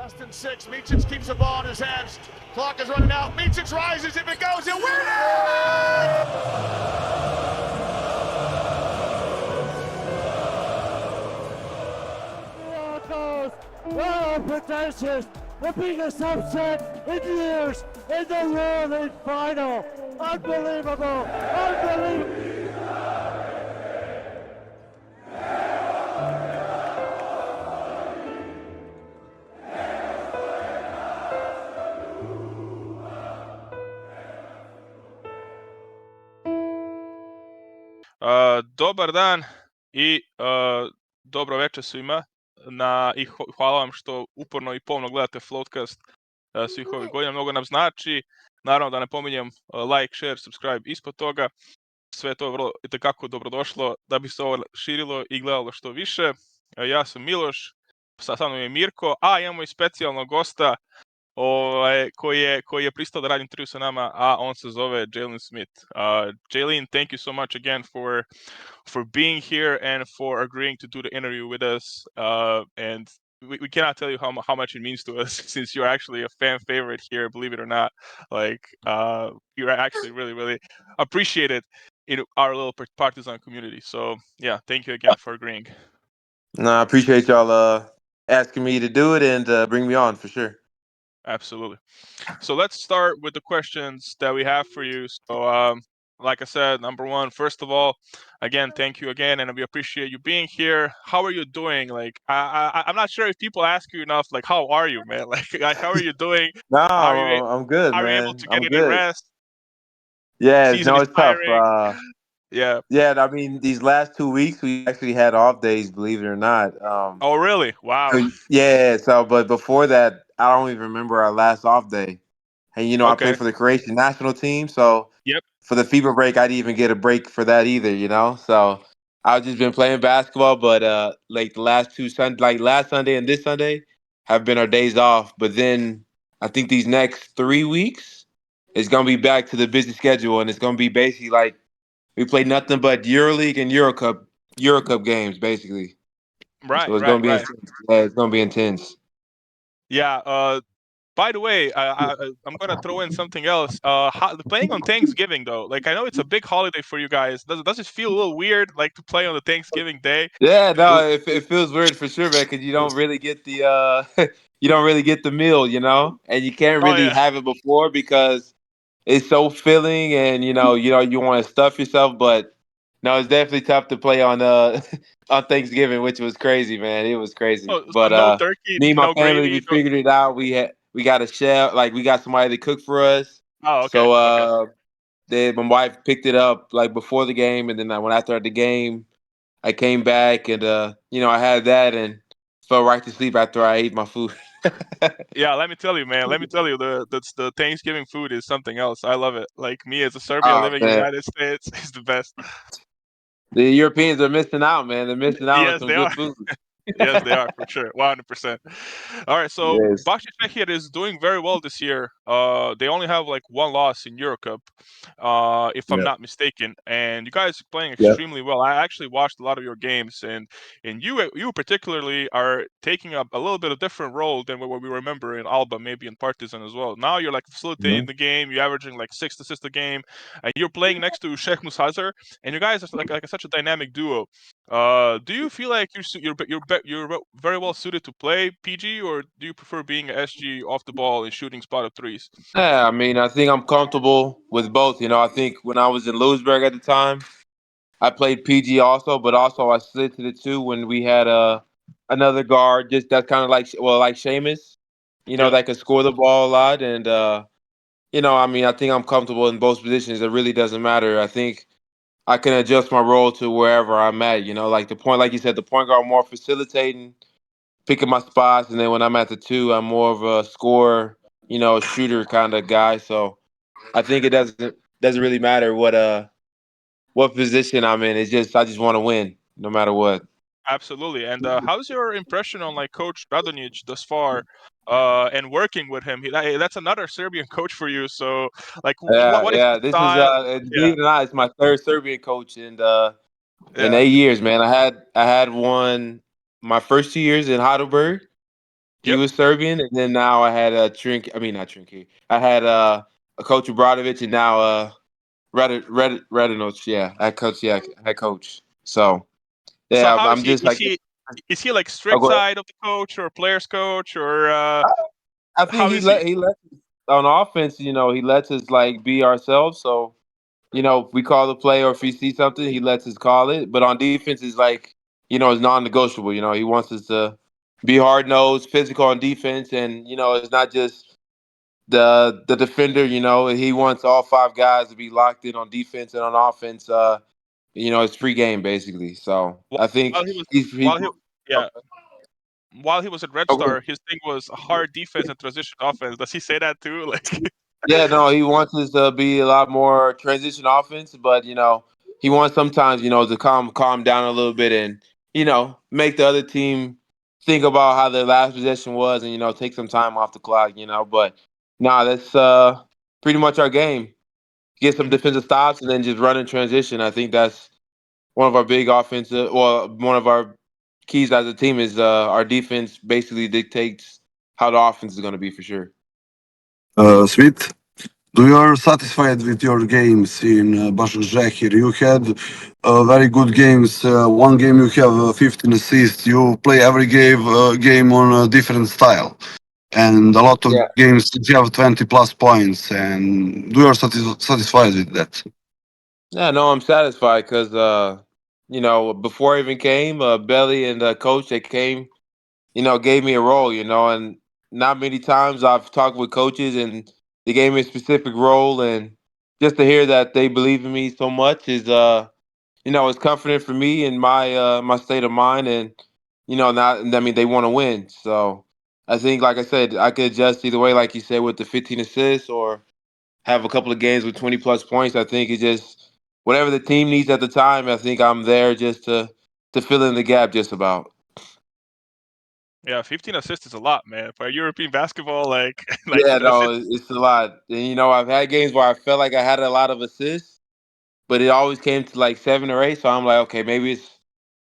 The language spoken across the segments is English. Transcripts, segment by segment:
Less than 6. Micic keeps the ball in his hands. Clock is running out. Micic rises. If it goes, he'll win it! Well, pretentious, the biggest upset in years in the World League final. Unbelievable! Unbelievable! Dobar dan i dobro večer svima i hvala vam što uporno i pomno gledate Floutkast svih ovih godina, mnogo nam znači. Naravno da ne pominjem like, share, subscribe ispod toga. Sve to je vrlo itekako dobrodošlo da bi se ovo širilo i gledalo što više. Ja sam Miloš, sa mnom je Mirko, a imamo i specijalnog gosta koji je pristao da radi intervju sa nama, a on se zove Džejlin Smit. Džejlin, thank you so much again for being here and for agreeing to do the interview with us. And we cannot tell you how much it means to us since you're actually a fan favorite here, believe it or not. Like, you're actually really, really appreciated in our little Partizan community. So, yeah, thank you again for agreeing. No, I appreciate y'all asking me to do it and bring me on for sure. Absolutely. So let's start with the questions that we have for you. So, like I said, number one, first of all, again, thank you again, and we appreciate you being here. How are you doing? Like, I'm not sure if people ask you enough, like, how are you, man? Like how are you doing? No, I'm good, man. Are you able to get I'm any good. rest? Yeah, Season no, is it's tough. tiring. Yeah. Yeah, I mean, these last 2 weeks we actually had off days, believe it or not. Oh, really? Wow. Yeah. So, but before that, I don't even remember our last off day. And I Okay. played for the Croatian national team, so Yep. for the FIBA break, I didn't even get a break for that either. So I've just been playing basketball, but like the last like last Sunday and this Sunday have been our days off. But then I think these next 3 weeks it's gonna be back to the busy schedule, and it's gonna be basically like we play nothing but EuroLeague and Euro Cup games, basically. Right. So it's Right. gonna be Right. intense. Yeah, it's gonna be intense. Yeah. By the way, I'm gonna throw in something else. Playing on Thanksgiving though, like I know it's a big holiday for you guys. Does it feel a little weird, like to play on the Thanksgiving day? Yeah, no, it feels weird for sure, man, because you don't really get the you don't really get the meal, and you can't Oh really yeah. have it before because it's so filling, and you want to stuff yourself. But no, it's definitely tough to play on on Thanksgiving, which was crazy, man. It was crazy. Oh, so But no turkey, me and my no family, gravy. we figured it out. We got a chef, like we got somebody to cook for us. Oh, okay. So Okay. then my wife picked it up like before the game, and then I went after the game. I came back and I had that and fell right to sleep after I ate my food. Yeah, let me tell you, man. Let me tell you, the Thanksgiving food is something else. I love it. Like me as a Serbian Oh living in the man, United States, is the best. the Europeans are missing out, man. They're missing out on Yes, some they are. good food. Yes, they are, for sure. 100%. All right, so Yes. Bahčešehira is doing very well this year. They only have like one loss in Euro Cup, if I'm Yeah. not mistaken. And you guys are playing Yeah. extremely well. I actually watched a lot of your games, and you particularly are taking up a little bit of different role than what we remember in Alba, maybe in Partizan as well. Now you're like facilitating the game. You're averaging like 6 assists a game, and you're playing next to Sheikh Musazar, and you guys are like such a dynamic duo. Do you feel like you're very well suited to play PG, or do you prefer being an SG off the ball and shooting spot up threes? Yeah, I mean, I think I'm comfortable with both. I think when I was in Ludvigzburga at the time, I played PG also, but also I slid to the two when we had another guard, just that's kind of like Seamus, Yeah. that could score the ball a lot. And I mean, I think I'm comfortable in both positions. It really doesn't matter. I think I can adjust my role to wherever I'm at. Like the point, like you said, the point guard more facilitating, picking my spots, and then when I'm at the two, I'm more of a scorer, shooter kind of guy. So I think it doesn't really matter what position I'm in. It's just I just want to win no matter what. Absolutely. And how's your impression on like Coach Radonjic thus far, and working with him? That's another Serbian coach for you. So, like, what is his This is style? believe Yeah. it or not, it's my third Serbian coach in Yeah. 8 years, man. I had one my first 2 years in Heidelberg, He Yep. was Serbian, and then now I had a Trink. I mean, not Trinky. I had a coach Obradovic, and now Radinovic. Yeah, head coach. Yeah, head coach. So So yeah, how is I'm he? just like. Is he like Oh, strict go ahead. side of the coach or players coach or I think how is he? he lets us, on offense. He lets us like be ourselves. So if we call the play or if he sees something, he lets us call it. But on defense, is like it's non-negotiable. He wants us to be hard nosed, physical on defense, and it's not just the defender. He wants all five guys to be locked in on defense and on offense. It's free game basically. So I think While he was he's while he yeah while he was at Red okay. Star, his thing was hard defense and transition offense. Does he say that too? Like, Yeah, no, he wants us to be a lot more transition offense, but he wants sometimes to calm down a little bit and make the other team think about how their last possession was and take some time off the clock. But nah, that's pretty much our game. Get some Mhm. defensive stops and then just run in transition. I think that's one of our big offensive, well, one of our keys as a team is our defense basically dictates how the offense is going to be for sure. Smith, do you are satisfied with your games in Bahčešehira? You had very good games. One game you have 15 assists. You play every game on a different style, and a lot of Yeah. games you have 20 plus points. And do you are satisfied with that? Yeah, no, I'm satisfied because before I even came, Belly and Coach they came, gave me a role, and not many times I've talked with coaches and they gave me a specific role, and just to hear that they believe in me so much is it's comforting for me and my state of mind, and not I mean they want to win, so I think like I said I could adjust either way, like you said with the 15 assists or have a couple of games with 20 plus points. I think it's just whatever the team needs at the time. I think I'm there just to fill in the gap just about. Yeah, 15 assists is a lot, man. For European basketball, like like Yeah, that's no, it. it's a lot. And I've had games where I felt like I had a lot of assists, but it always came to like 7 or 8. So I'm like, okay, maybe it's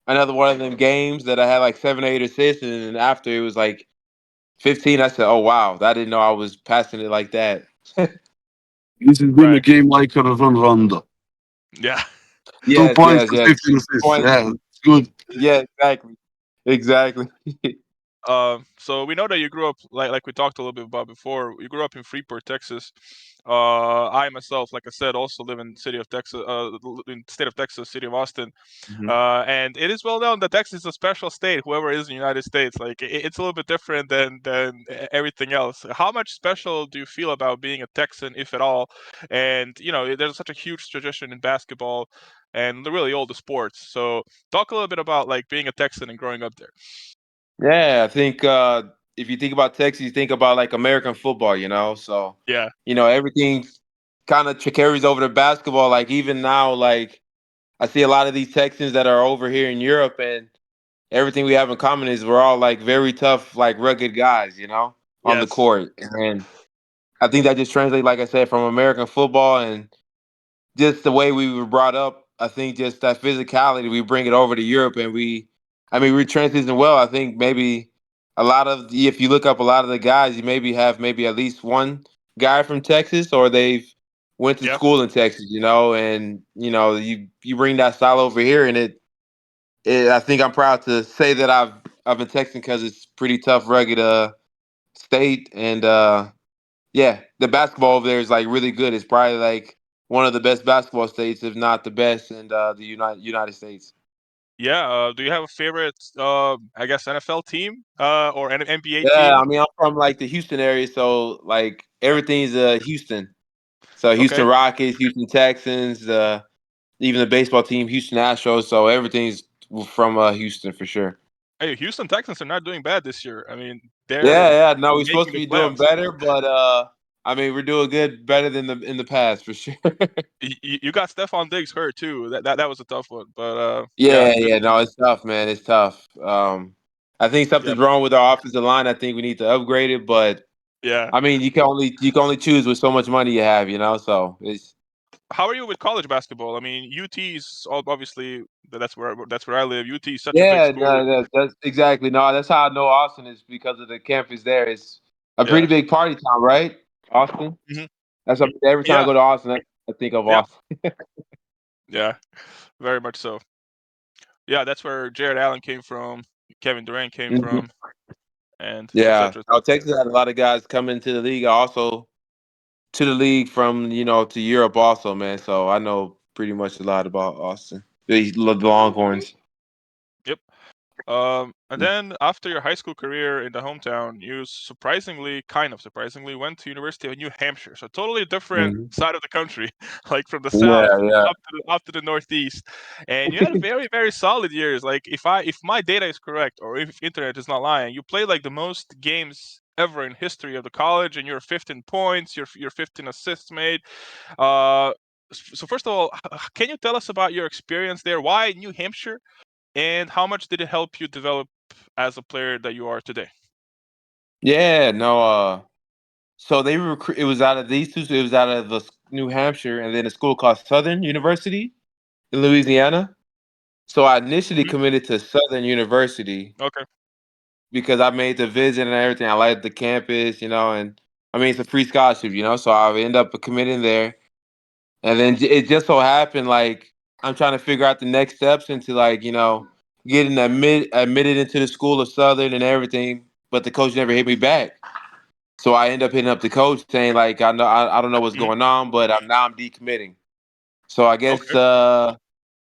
another one of them games that I had like 7 or 8 assists, and then after it was like 15. I said, oh wow, I didn't know I was passing it like that. This has been a Right. game like a run rondo. Yeah. 2 points Yes, to yes. 15 assists. Points. Yeah, it's good. Yeah, exactly, exactly. So we know that you grew up like we talked a little bit about before. You grew up in Freeport, Texas. I myself, like I said, also live in city of Texas, in state of Texas, city of Austin. Mhm. And it is well known that Texas is a special state. Whoever is in the United States, like it's a little bit different than everything else. How much special do you feel about being a Texan, if at all? And there's such a huge tradition in basketball and really all the sports. So talk a little bit about like being a Texan and growing up there. Yeah, I think if you think about Texas, you think about like American football, So Yeah. everything kind of carries over to basketball. Like even now, like I see a lot of these Texans that are over here in Europe, and everything we have in common is we're all like very tough, like rugged guys, on the Yes. court. And I think that just translates, like I said, from American football and just the way we were brought up. I think just that physicality, we bring it over to Europe, and we transition well. I think maybe if you look up a lot of the guys, you maybe have maybe at least one guy from Texas, or they've went to Yeah. school in Texas, and you bring that style over here, and I think I'm proud to say that I've been Texan because it's pretty tough, rugged state, and yeah, the basketball over there is like really good. It's probably like one of the best basketball states, if not the best, in the United States. Yeah. Do you have a favorite, I guess, NFL team or an NBA Yeah, team? I mean, I'm from like the Houston area, so like everything's Houston. So Okay. Houston Rockets, Houston Texans, even the baseball team, Houston Astros. So everything's from Houston for sure. Hey, Houston Texans are not doing bad this year. I mean, they're Yeah, yeah. No, we're supposed making to the be doing playoffs. better, but I mean, we're doing good, better than in the past for sure. You got Stephon Diggs hurt too. That was a tough one, but yeah, Yeah, good. yeah. No, it's tough, man. It's tough. I think Yeah, something's wrong with our offensive line. I think we need to upgrade it, but yeah. I mean, you can only choose with so much money you have, So it's how are you with college basketball? I mean, UT's obviously that's where I live. UT is such a big Yeah, school. no, that's exactly. No, that's how I know Austin is because of the campus there. It's a pretty Yeah. big party town, right? Austin. Hmm. That's what, every time I Yeah. go to Austin, I think of Yeah. Austin. Yeah. Very much so. Yeah, that's where Jared Allen came from, Kevin Durant came Mhm. from, and Yeah, etc. Texas had a lot of guys come into the league. Also to the league from to Europe, also, man. So I know pretty much a lot about Austin. The Longhorns. Yep. And then after your high school career in the hometown, you kind of surprisingly, went to University of New Hampshire. So totally different Mhm. side of the country, like from the Yeah, south yeah. up to the northeast. And you had very, very solid years. Like if my data is correct, or if internet is not lying, you played like the most games ever in history of the college, and you're 15 points, you're 15 assists made. Uh, so first of all, can you tell us about your experience there? Why New Hampshire? And how much did it help you develop as a player that you are today? Yeah, no. So they recruit. It was out of these two. So it was out of New Hampshire, and then a school called Southern University in Louisiana. So I initially Mhm. committed to Southern University Okay. because I made the visit and everything. I liked the campus, and I mean it's a free scholarship, So I ended up committing there, and then it just so happened like I'm trying to figure out the next steps into getting admitted into the school of Southern and everything, but the coach never hit me back. So I end up hitting up the coach saying like I don't know what's Mhm. going on, but I'm decommitting. So I guess Okay.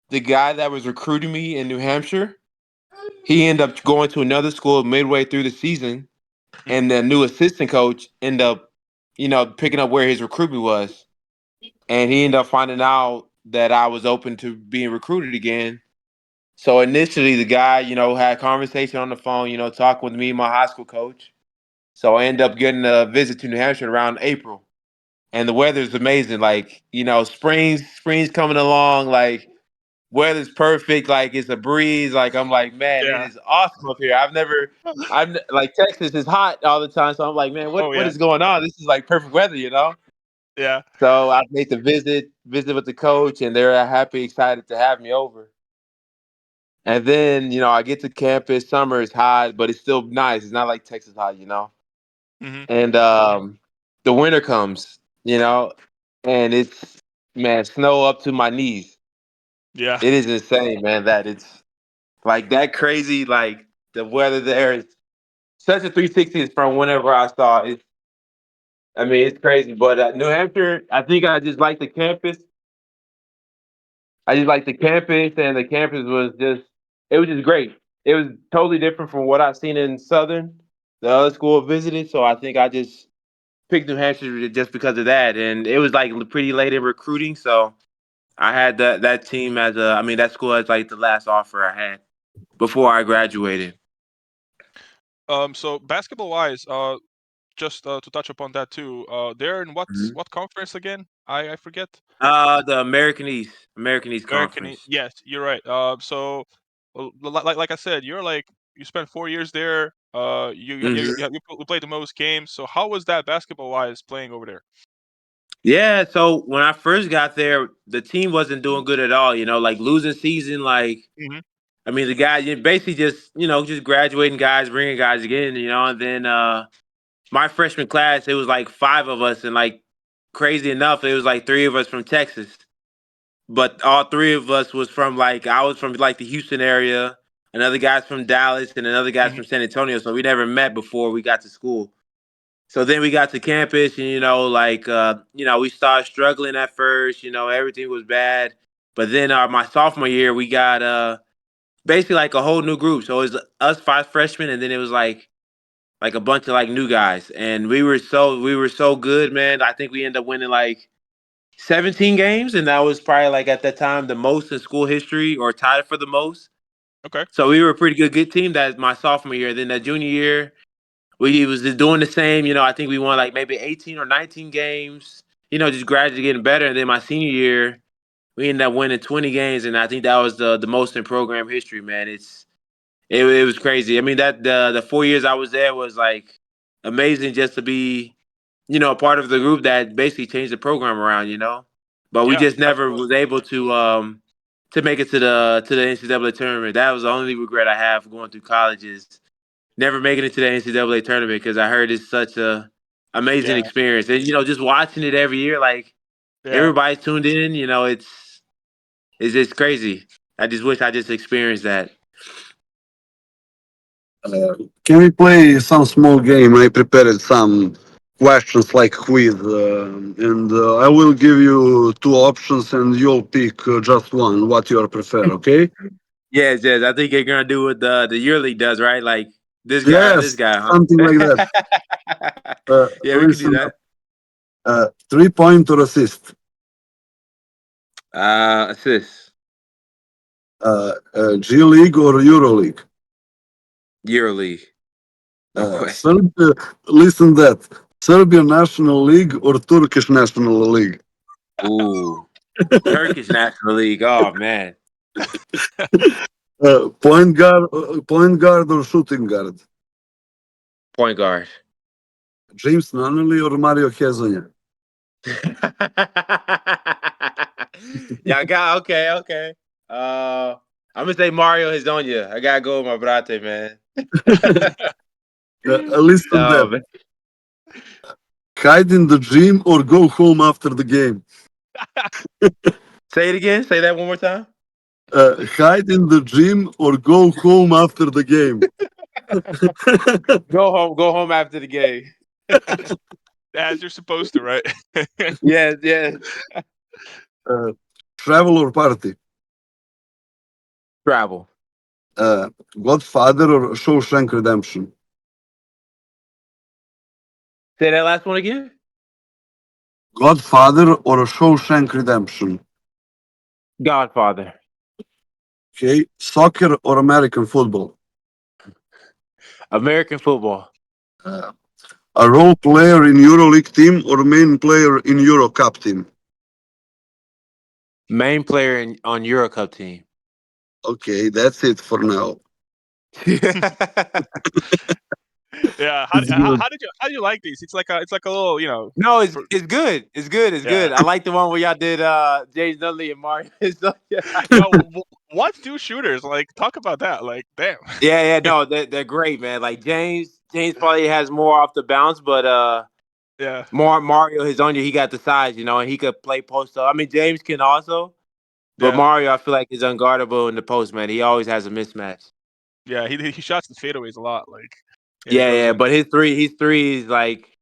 the guy that was recruiting me in New Hampshire, he ended up going to another school midway through the season, Mhm. and the new assistant coach ended up, picking up where his recruitment was, and he ended up finding out that I was open to being recruited again. So initially, the guy, had a conversation on the phone, talking with me and my high school coach. So I ended up getting a visit to New Hampshire around April, and the weather's amazing. Like spring's coming along. Like weather's perfect. Like it's a breeze. Like I'm like, man, it Yeah. is awesome up here. I'm like Texas is hot all the time. So I'm like, man, Oh what yeah. is going on? This is like perfect weather. Yeah. So I made the visit with the coach, and they're happy, excited to have me over. And then I get to campus. Summer is hot, but it's still nice. It's not like Texas hot. Mhm. And the winter comes, and it's, man, snow up to my knees. Yeah. It is insane, man. That it's like that crazy. Like the weather there is such a 360 from whenever I saw it. I mean, it's crazy. But New Hampshire, I think I just like the campus. I just like the campus, and the campus it was just great. It was totally different from what I've seen in Southern, the other school I visited. So I think I just picked New Hampshire just because of that, and it was like pretty late in recruiting, so I had that team that school as like the last offer I had before I graduated. So basketball wise, just to touch upon that too. They're in Mhm. what conference again? I forget. The American East Conference. Yes, you're right. So like I said, you spent 4 years there. You played the most games. So how was that basketball wise playing over there? Yeah, so when I first got there, the team wasn't doing good at all. Like losing season. Like Mhm. I mean, the guys basically just graduating guys, bringing guys again. And then my freshman class, it was like five of us, and like crazy enough, it was like three of us from Texas. But all three of us was from like I was from like the Houston area, another guy's from Dallas, and another guy's Mhm. from San Antonio. So we never met before we got to school. So then we got to campus, and we started struggling at first. Everything was bad. But then my sophomore year, we got basically like a whole new group. So it was us five freshmen, and then it was like a bunch of like new guys, and we were so good, man. I think we ended up winning like 17 games, and that was probably like at that time the most in school history or tied for the most. Okay. So we were a pretty good team that my sophomore year. Then that junior year, we was just doing the same. I think we won like maybe 18 or 19 games. Just gradually getting better. And then my senior year, we ended up winning 20 games, and I think that was the most in program history, man. It was crazy. I mean that the 4 years I was there was like amazing just to be a part of the group that basically changed the program around. but we Yeah, just never absolutely. was able to make it to the NCAA tournament. That was the only regret I have going through college is never making it to the NCAA tournament because I heard it's such a amazing Yeah, experience. And just watching it every year, like yeah. everybody's tuned in. It's just crazy. I just wish I just experienced that. Can we play some small game? I prepared some questions like quiz, and I will give you two options, and you'll pick just one. What you prefer? Okay? Yes, yes. I think you're gonna do what the EuroLeague does, right? Like this guy or this Yes, guy, something like that. huh? Yeah, we can do Listen up. that. 3 point or assist? Assist. G League or Euro League? EuroLeague. No question. Serbia, listen that. Serbian National League or Turkish National League? Ooh. Turkish National League. Oh man. Point guard or shooting guard? Point guard. James Nunnally or Mario Hezonja? Yeah, I got okay, okay. I'm gonna say Mario Hezonja. I gotta go with my brate, man. Listen Oh that. man. Hide in the gym or go home after the game? Say it again. Say that one more time. Hide in the gym or go home after the game? Go home. Go home after the game. As you're supposed to, right? Yes, yes. Uh, Travel or party? Travel. Uh, Godfather or Shawshank Redemption? Say that last one again. Godfather or Shawshank Redemption? Godfather. Okay. Soccer or American football? American football. Uh, a role player in EuroLeague team or main player in Euro Cup team? Main player on Euro Cup team. Okay, that's it for now. Yeah. How, It's how good. how do you like these? It's like a little, No, it's for, it's good. It's good. It's yeah. good. I like the one where y'all did James Dudley and Mario. So, yeah. Yo, what's two shooters? Like, talk about that. Like, damn. Yeah, yeah, no, they're great, man. Like James probably has more off the bounce, but Yeah, more Mario his own. He got the size, and he could play post up. I mean, James can also, but yeah, Mario, I feel like is unguardable in the post, man. He always has a mismatch. yeah. He shots the fadeaways a lot. Like, yeah, he Yeah, goes yeah, in but his three is like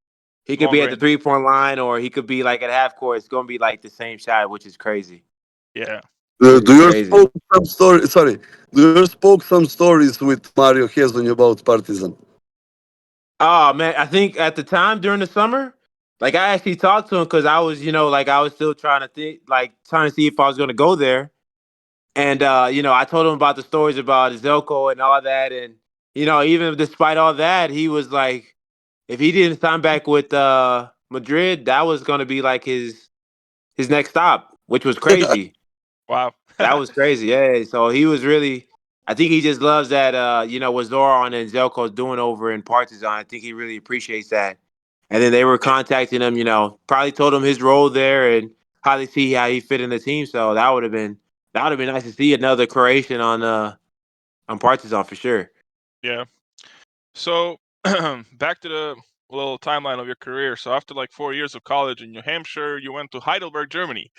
he could long be at the range. 3-point line or he could be like at half court. It's gonna be like the same shot, which is crazy. Yeah. Which Do is you crazy. spoke some story? Sorry, do you spoke some stories with Mario Hezonja about Partizan? Oh man, I think at the time during the summer, like I actually talked to him because I was, like I was still trying to think, like trying to see if I was gonna go there. And I told him about the stories about Zelko and all that, and even despite all that, he was like, if he didn't sign back with Madrid, that was gonna be like his next stop, which was crazy. Wow. That was crazy. Yeah. So he was really. I think he just loves that. What Zoran and Zelko's doing over in Partizan. I think he really appreciates that. And then they were contacting him. Probably told him his role there and how they see how he fit in the team. So that would have been nice to see another Croatian on Partizan for sure. Yeah. So back to the little timeline of your career. So after like 4 years of college in New Hampshire, you went to Heidelberg, Germany.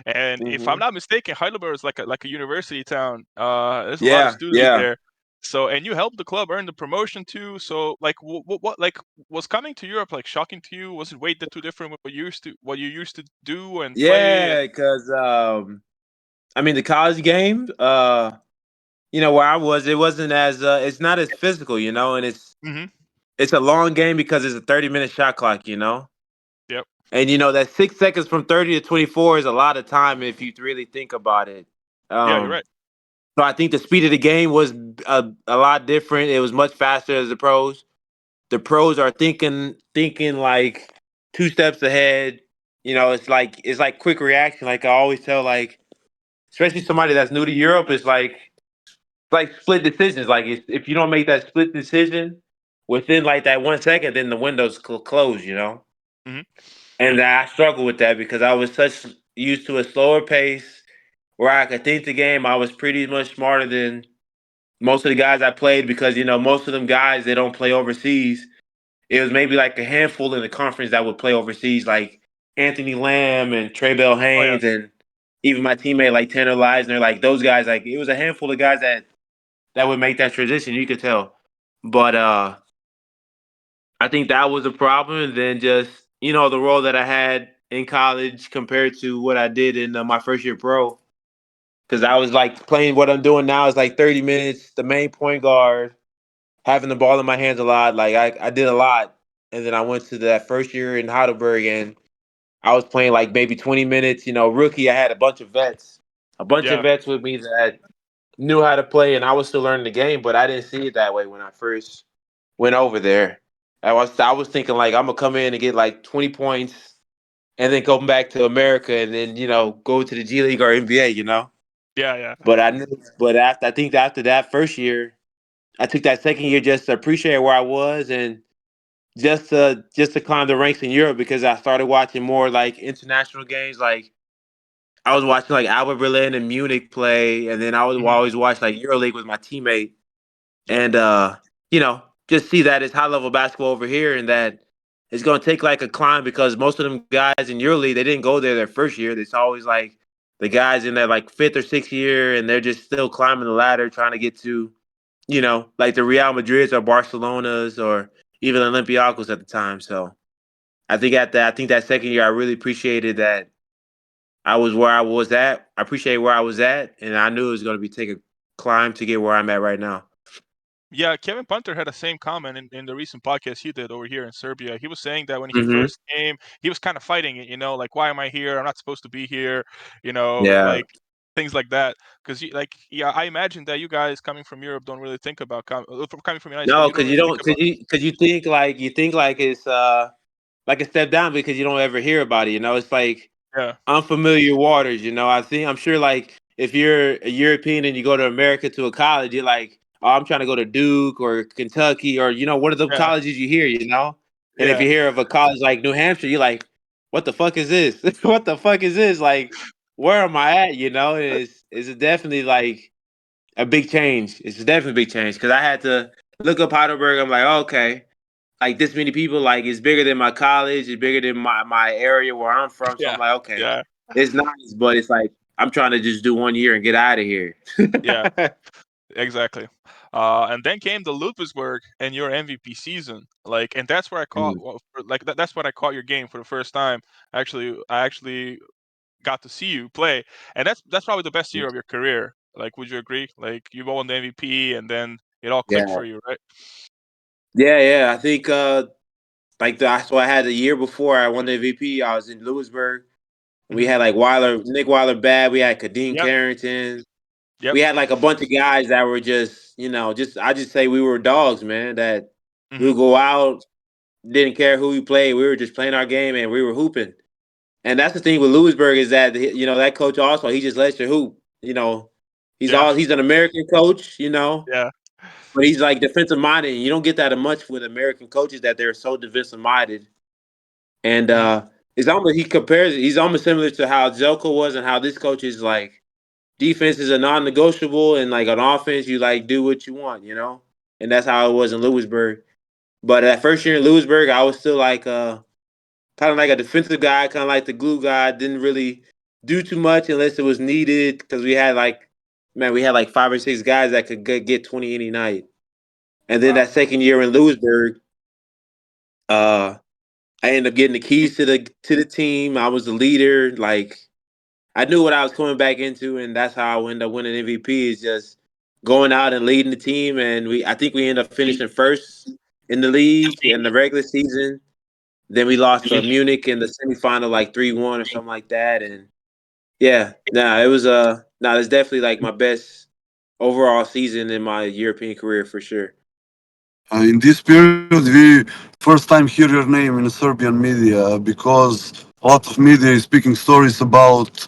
And if I'm Hmm. not mistaken, Heidelberg is like a university town. There's a lot of Yeah. students Yeah. there. So and you helped the club earn the promotion too. So like what like was coming to Europe like shocking to you? Was it way too different with what you used to do and play? Yeah. Because I mean the college game. Where I was, it wasn't as it's not as physical, and Mm-hmm. it's a long game because it's a 30-minute shot clock. Yep. And that 6 seconds from 30 to 24 is a lot of time if you really think about it. Yeah, you're Um, right. so I think the speed of the game was a lot different. It was much faster as the pros. The pros are thinking like 2 steps ahead. It's like quick reaction. Like I always tell, like especially somebody that's new to Europe, it's like split decisions. Like if you don't make that split decision within like that 1 second, then the window's closed. Mm-hmm. And I struggle with that because I was used to a slower pace where I could think the game. I was pretty much smarter than most of the guys I played because, most of them guys, they don't play overseas. It was maybe like a handful in the conference that would play overseas, like Anthony Lamb and Trey Bell Oh yeah. Haynes and even my teammate like Tanner Leisner, like those guys, like it was a handful of guys that would make that transition, you could tell. But I think that was a problem. And then just, the role that I had in college compared to what I did in my first year pro. Because I was like playing what I'm doing now is like 30 minutes, the main point guard, having the ball in my hands a lot. Like I did a lot. And then I went to that first year in Heidelberg and I was playing like maybe 20 minutes. Rookie, I had a bunch of Yeah. vets with me that knew how to play and I was still learning the game, but I didn't see it that way when I first went over there. I was thinking like I'm gonna come in and get like 20 points and then go back to America and then, go to the G League or NBA. Yeah. Yeah. But I knew but after that first year, I took that second year just to appreciate where I was and just to climb the ranks in Europe because I started watching more like international games. Like I was watching like Alba Berlin and Munich play, and then I would Mhm. always watch like EuroLeague with my teammate, and just see that it's high level basketball over here, and that it's gonna take like a climb because most of them guys in EuroLeague they didn't go there their first year. It's always like the guys in their like fifth or sixth year, and they're just still climbing the ladder trying to get to like the Real Madrids or Barcelonas or even Olympiacos at the time. So I think that second year I really appreciated that I was where I was at. I appreciate where I was at, and I knew it was going to be take a climb to get where I'm at right now. Yeah, Kevin Punter had the same comment in the recent podcast he did over here in Serbia. He was saying that when he Hmm. first came, he was kind of fighting it, like, why am I here? I'm not supposed to be here, Yeah. like things like that. Because, yeah, I imagine that you guys coming from Europe don't really think about coming from the United States. No, You don't because you really think don't, about, because you think like it's like a step down because you don't ever hear about it. It's like yeah, unfamiliar waters. I'm sure like if you're a European and you go to America to a college, you're like, oh, I'm trying to go to Duke or Kentucky or what are the yeah, colleges you hear. And if yeah, you hear of a college like New Hampshire, you're like, what the fuck is this? What the fuck is this? Like, where am I at? And it's definitely like a big change. It's definitely a big change because I had to look up Heidelberg. I'm like, okay, like this many people, like it's bigger than my college, it's bigger than my area where I'm from. So I'm yeah, like, okay, yeah, it's nice, but it's like I'm trying to just do 1 year and get out of here. yeah. Exactly. And then came the Ludwigzburg and your MVP season. Like, and that's where I caught, Mm, like, that's when I caught your game for the first time. I actually got to see you play, and that's probably the best year of your career. Like, would you agree? Like, you won the MVP, and then it all clicked yeah, for you, right? yeah. I think like that's what I had the year before I won the MVP. I was in Lewisburg. We Hmm. had like Nick Weiler bad. We had Kadeem Yep. Carrington. Yep. We had like a bunch of guys that were just, just I just say we were dogs, man. That we Hmm. would go out, didn't care who we played. We were just playing our game and we were hooping. And that's the thing with Lewisburg is that that coach also he just lets you hoop. Yeah. He's an American coach, Yeah. but he's like defensive minded. And you don't get that much with American coaches that they're so defensive minded. And Hmm. he's almost similar to how Zelko was and how this coach is like defense is a non-negotiable and like on offense you like do what you want. And that's how it was in Lewisburg. But that first year in Lewisburg, I was still like kind of like a defensive guy, kind of like the glue guy. Didn't really do too much unless it was needed because we had like 5 or 6 guys that could get 20 any night. And then Wow. that second year in Lewisburg, uh, I ended up getting the keys to the team. I was the leader. Like I knew what I was coming back into, and that's how I ended up winning MVP. Is just going out and leading the team, and I think we ended up finishing first in the league in the regular season. Then we lost to Munich in the semifinal, like 3-1 or something like that. And yeah, it was it's definitely like my best overall season in my European career for sure. In this period, we first time hear your name in Serbian media because a lot of media is speaking stories about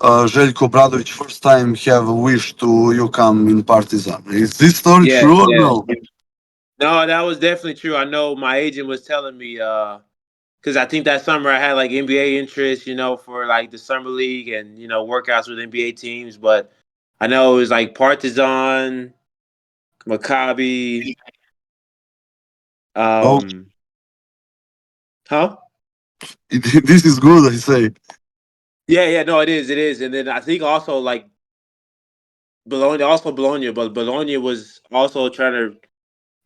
Željko Obradović first time have a wish to you come in Partizan. Is this story Yeah, true or yeah. no? No, that was definitely true. I know my agent was telling me because I think that summer I had like NBA interest, for like the summer league and workouts with NBA teams. But I know it was like Partizan, Maccabi. Oh, Huh? this is good, I say. Yeah, no, it is. And then I think also like Bologna, but Bologna was also trying to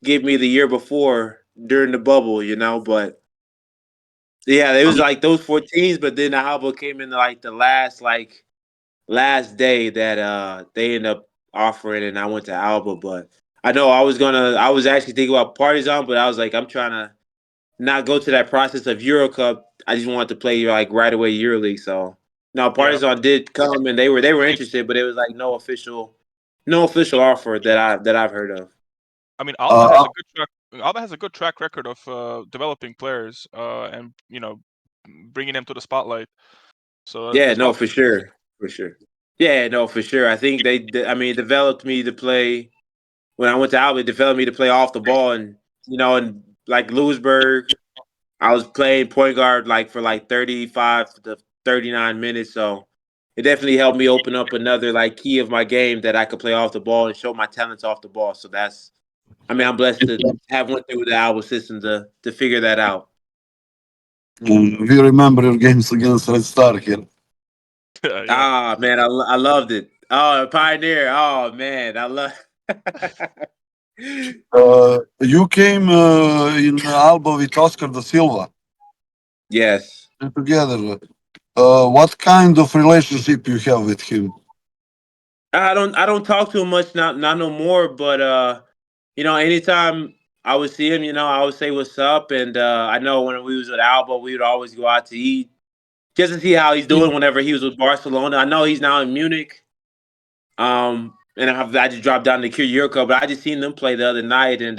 give me the year before during the bubble, but yeah, it was like those 4 teams, but then the Alba came in like the last day that they ended up offering, and I went to Alba. But I know I was actually thinking about Partizan, but I was like, I'm trying to not go to that process of Euro Cup. I just wanted to play like right away EuroLeague. So no, Yeah. Partizan did come and they were interested, but it was like no official offer that I've heard of. I mean, Uh, Alba has a good track record of developing players and bringing them to the spotlight. So Yeah, that's no, probably for sure, for sure. Yeah, no, for sure. I think I mean, it developed me to play when I went to Alba. It developed me to play off the ball, and and like Lewisburg, I was playing point guard like for like 35 to 39 minutes. So it definitely helped me open up another like key of my game that I could play off the ball and show my talents off the ball. So I mean, yeah. I'm blessed to have went through the Alba system to figure that out. we remember your games against Red Star here. Yeah. Ah, man, I loved it. Oh, Pioneer. Oh man, I love. You came in Alba with Oscar da Silva Yes. together. What kind of relationship you have with him? I don't talk to him much, not no more, but anytime I would see him, I would say what's up. And I know when we was with Alba, we would always go out to eat just to see how he's doing whenever he was with Barcelona. I know he's now in Munich. And I just dropped down to Kyriorko, but I just seen them play the other night, and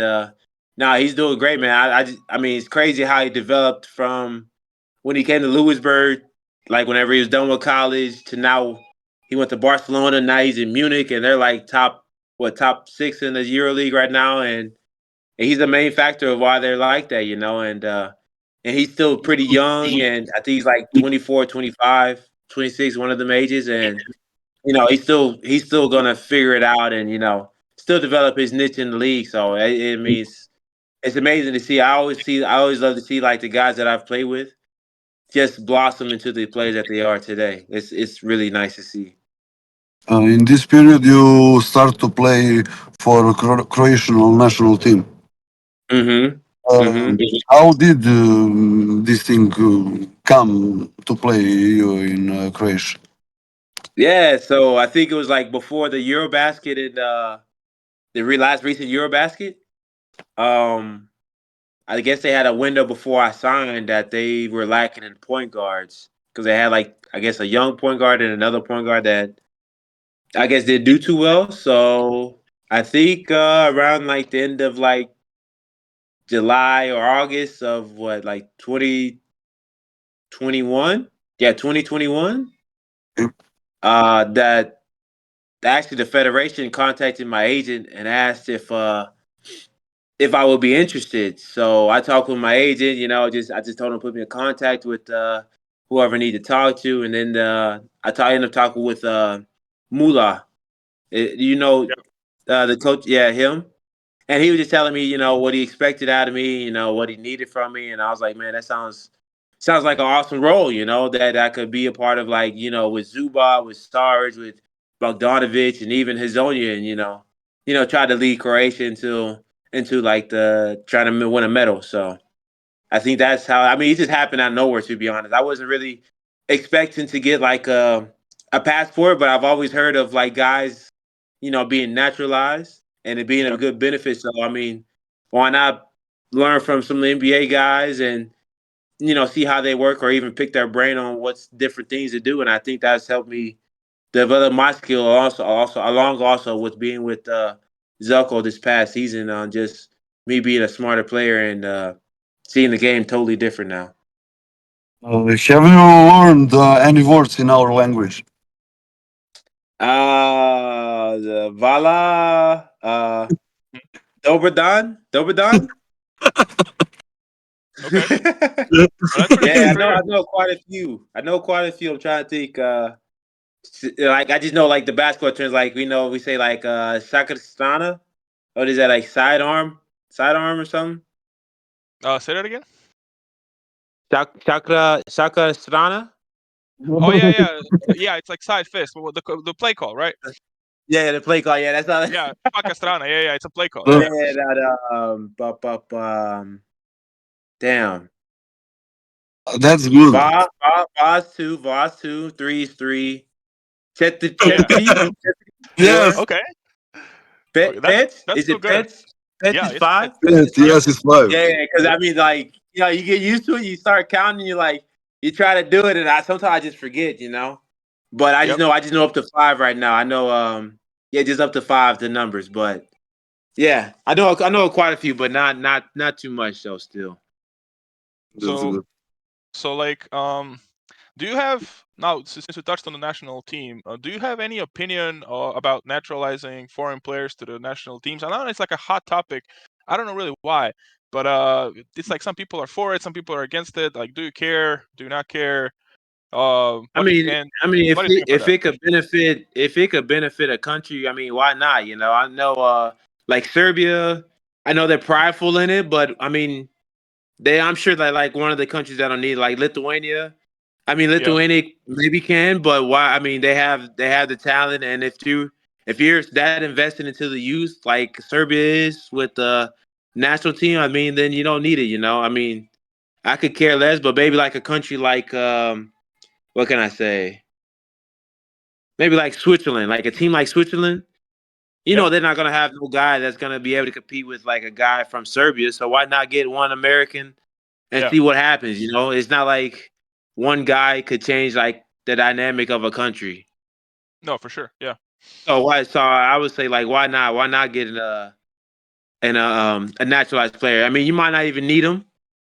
nah, he's doing great, man. I mean, it's crazy how he developed from when he came to Lewisburg, like whenever he was done with college, to now he went to Barcelona. Now he's in Munich, and they're like top 6 in the EuroLeague right now, and he's the main factor of why they're like that, and he's still pretty young, and I think he's like 24, 25, 26, one of them ages, and he's still gonna figure it out and still develop his niche in the league. So it means it's amazing to see. I always love to see like the guys that I've played with just blossom into the players that they are today. It's really nice to see. In this period, you start to play for Croatian national team. Mm-hmm. Uh, Mm-hmm. how did this thing come to play you in Croatia? Yeah. So I think it was like before the Eurobasket and the last recent Eurobasket. Um, I guess they had a window before I signed that they were lacking in point guards because they had like I guess a young point guard and another point guard that I guess didn't do too well. So I think around like the end of like July or August of what like 2021, yeah, 2021. That actually the federation contacted my agent and asked if I would be interested. So I talked with my agent, I just told him to put me in contact with whoever I need to talk to, and then ended up talking with Mula. You know Yeah. the coach, yeah, him, and he was just telling me, what he expected out of me, what he needed from me, and I was like, man, that sounds like an awesome role, that I could be a part of, like, with Zuba, with Starge, with Bogdanovic, and even Hazonia, and try to lead Croatia into like the trying to win a medal. So I think that's how. I mean, it just happened out of nowhere. To be honest, I wasn't really expecting to get like a passport, but I've always heard of like guys, being naturalized and it being a Yeah. good benefit. So I mean, why not learn from some of the NBA guys and see how they work or even pick their brain on what's different things to do. And I think that's helped me develop my skill also with being with Zelko this past season on just me being a smarter player and seeing the game totally different now. Have you learned any words in our language? The Vala Doberdan. Okay. Well, that's pretty Yeah, fair. I know quite a few. I'm trying to think. Like I just know like the basketball terms. Like we say like Shakastrana. What is that like sidearm or something? Say that again. Shakastrana. Oh yeah. It's like side fist. The play call, right? Yeah, the play call. Yeah, that's all. Yeah, Pacastrana. Yeah. It's a play call. No. Yeah. Yeah, that damn. That's good. Voss two, 3 Chet the Yeah. three. Yes, Okay. Okay. Pets? That's Is still it good. Pets? Pets Yeah. is It's 5? yes, it's 5. Yeah, because Yep. I mean, like, you get used to it. You start counting. You like, you try to do it, and sometimes I just forget, But I Yep. just know up to 5 right now. I know, just up to 5 the numbers. But yeah, I know quite a few, but not too much though. Still, That's So good. like do you have now since we touched on the national team? Do you have any opinion about naturalizing foreign players to the national teams? I know it's like a hot topic. I don't know really why, but it's like some people are for it, some people are against it. Like, do you care? Do you not care? I What do you, mean, and if what do you think about that? if it could benefit a country, I mean, why not? I know, like Serbia, I know they're prideful in it, but I mean, I'm sure that like one of the countries that don't need like Lithuania. I mean, Yeah, Lithuania maybe can, but why? I mean, they have the talent, and if you're that invested into the youth like Serbia is with the national team, I mean, then you don't need it. I mean, I could care less, but maybe like a country like what can I say? Maybe like Switzerland, like a team like Switzerland. yeah, They're not gonna have no guy that's gonna be able to compete with like a guy from Serbia. So why not get one American and yeah. see what happens? It's not like one guy could change like the dynamic of a country. No, for sure. Yeah, So I would say like why not? Why not get a naturalized player? I mean, you might not even need him.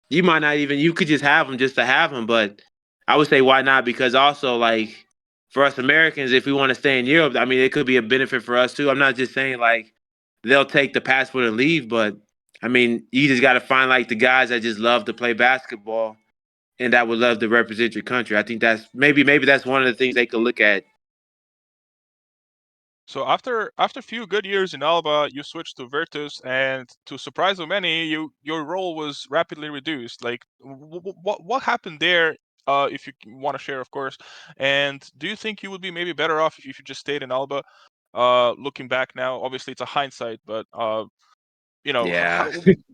You could just have him just to have him. But I would say why not? Because also like for us Americans, if we want to stay in Europe, I mean, it could be a benefit for us too. I'm not just saying like they'll take the passport and leave, but I mean, you just got to find like the guys that just love to play basketball and that would love to represent your country. I think that's maybe that's one of the things they could look at. So after a few good years in Alba, you switched to Virtus, and to surprise of many, your role was rapidly reduced. Like, what happened there? If you want to share, of course. And do you think you would be maybe better off if you just stayed in Alba? Looking back now, obviously it's a hindsight, but Yeah.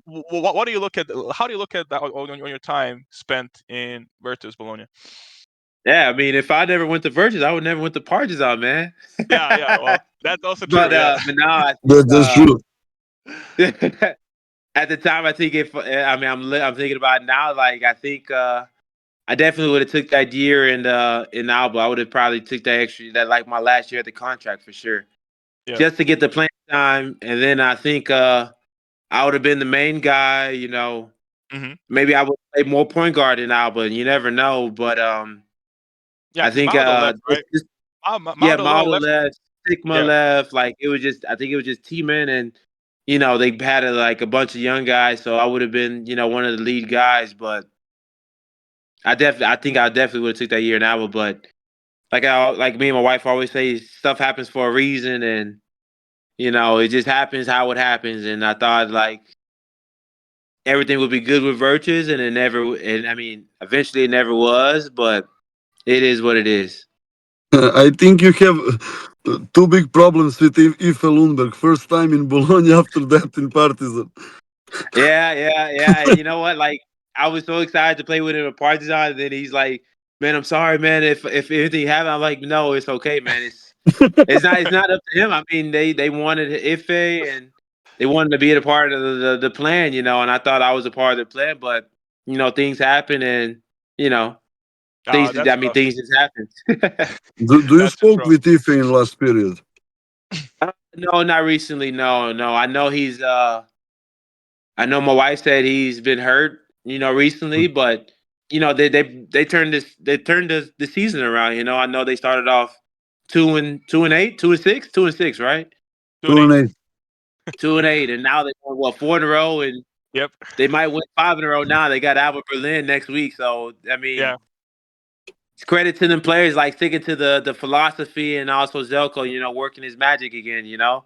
what do you look at? How do you look at that on your time spent in Virtus Bologna? Yeah, I mean, if I never went to Virtus, I would never went to Partizan, man. Yeah. Well, that's also true. but Yeah, but now I That's true. think at the time I think if I mean I'm thinking about it now, like I think I definitely would have took that year in Alba. I would have probably took that like my last year at the contract for sure, yeah. just to get the playing time, and then I think I would have been the main guy. Hmm. Maybe I would play more point guard in Alba, and you never know. But Yeah, I because think Maudo left, right? yeah, Maudo Little Mahler left. left, Sigma Yeah. left. Like I think it was just T-Man, and they had like a bunch of young guys. So I would have been, one of the lead guys. But I think I definitely would have took that year in Alba. But like me and my wife always say, stuff happens for a reason, and it just happens how it happens. And I thought like everything would be good with Virtus, and it never. And I mean, eventually it never was, but it is what it is. I think you have two big problems with Ife Lundberg. First time in Bologna, after that in Partizan. Yeah. And you know what? Like, I was so excited to play with him at Partizan, and then he's like, "Man, I'm sorry, man. If anything happened," I'm like, "No, it's okay, man. It's not up to him. I mean, they wanted Ife, and they wanted to be a part of the plan, And I thought I was a part of the plan, but things happen, and you know, Ah, that's rough. things just happen. Do you That's just spoke rough. with Ife in last period? No, not recently. No. I know I know my wife said he's been hurt, recently, but they turned the season around. I know they started off 2-8, 2-6, 2-6, right? Two and Two and eight. eight. 2-8, and now they won 4 in a row, and Yep. They might win 5 in a row now. They got Alba Berlin next week. So, I mean, Yeah. it's credit to them players, like sticking to the philosophy, and also Zelko, working his magic again, Yeah.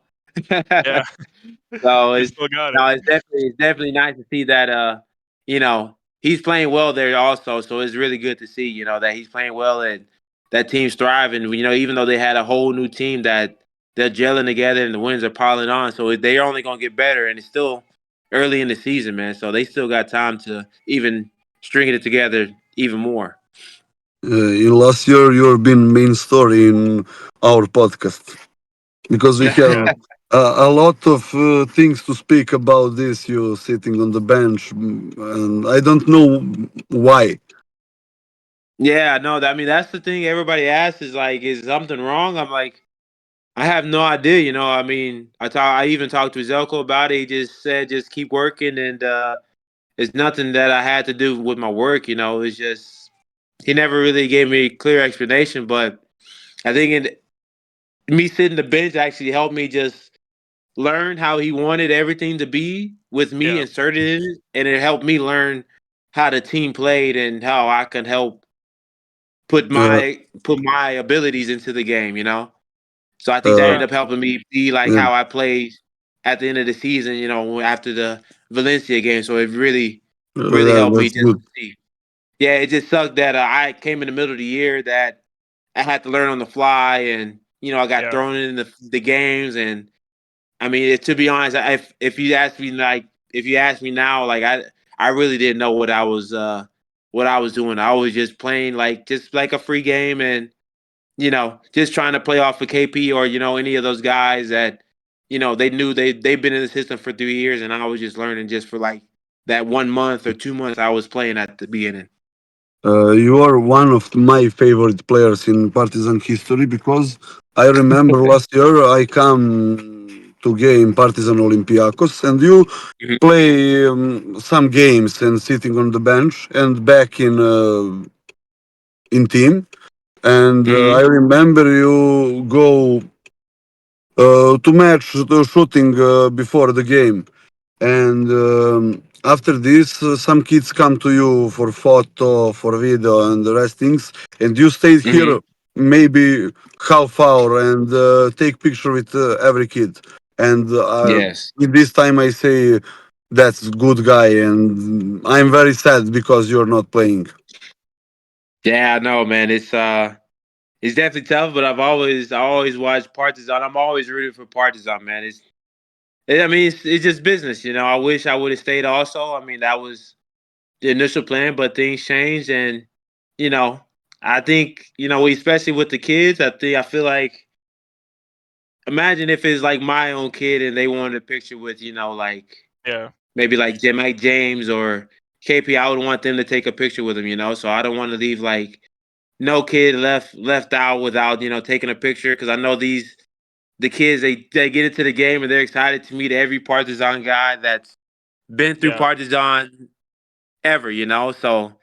So You it's still got it. no, it's definitely nice to see that he's playing well there also. So it's really good to see, that he's playing well and that team's thriving. Even though they had a whole new team that they're gelling together and the wins are piling on. So they're only gonna get better, and it's still early in the season, man. So they still got time to even string it together even more. In last year, you've been main story in our podcast because we have a lot of things to speak about this. You sitting on the bench, and I don't know why. Yeah, no, I mean that's the thing everybody asks is like, is something wrong? I'm like, I have no idea. I mean, I even talked to Zelko about it. He just said just keep working, and it's nothing that I had to do with my work. It's just he never really gave me a clear explanation. But I think me sitting the bench actually helped me just learn how he wanted everything to be with me Yeah. inserted in it, and it helped me learn how the team played and how I can help put Uh, my abilities into the game. So I think that uh, Yeah. ended up helping me be like yeah, how I played at the end of the season, after the Valencia game. So it really, really helped me that's just good. to see. Yeah, it just sucked that I came in the middle of the year that I had to learn on the fly, and I got Yeah. thrown in the games. And I mean, to be honest, if you ask me if you ask me now, like I really didn't know what I was doing. I was just playing like just like a free game, and just trying to play off of KP or any of those guys that they knew they've been in the system for 3 years, and I was just learning just for like that 1 month or 2 months I was playing at the beginning. You are one of my favorite players in Partizan history because I remember last year I come to game Partizan Olympiacos and you Mhm. play some games and sitting on the bench and back in team. And I Mhm. remember you go to match the shooting before the game. And after this, some kids come to you for photo, for video, and the rest things. And you stayed here Mhm. maybe half hour and take picture with every kid. And Yes. in this time, I say that's good guy, and I'm very sad because you're not playing. Yeah, I know, man. It's definitely tough, but I always watch Partizan. I'm always rooting for Partizan, man. I mean, it's just business, I wish I would have stayed. Also, I mean, that was the initial plan, but things changed, and you know, I think especially with the kids, I feel like imagine if it's like my own kid and they wanted a picture with like Yeah. maybe like Mike James or KP. I would want them to take a picture with him, so I don't want to leave like no kid left out without taking a picture, because I know the kids, they get into the game and they're excited to meet every Partizan guy that's been through Yeah. Partizan ever, so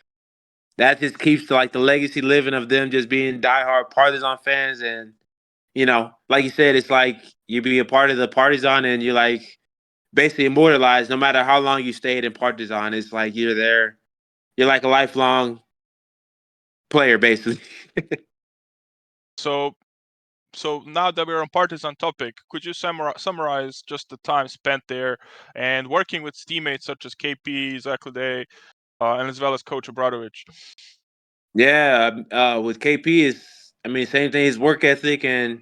that just keeps like the legacy living of them just being diehard Partizan fans. And like you said, it's like you be a part of the Partizan and you're like basically immortalized no matter how long you stayed in Partizan. It's like you're there, you're like a lifelong player basically. So now that we're on Partizan topic, could you summarize just the time spent there and working with teammates such as KP, Zaklade, and as well as Coach Obradovic? Yeah, with KP is, I mean, same thing. His work ethic, and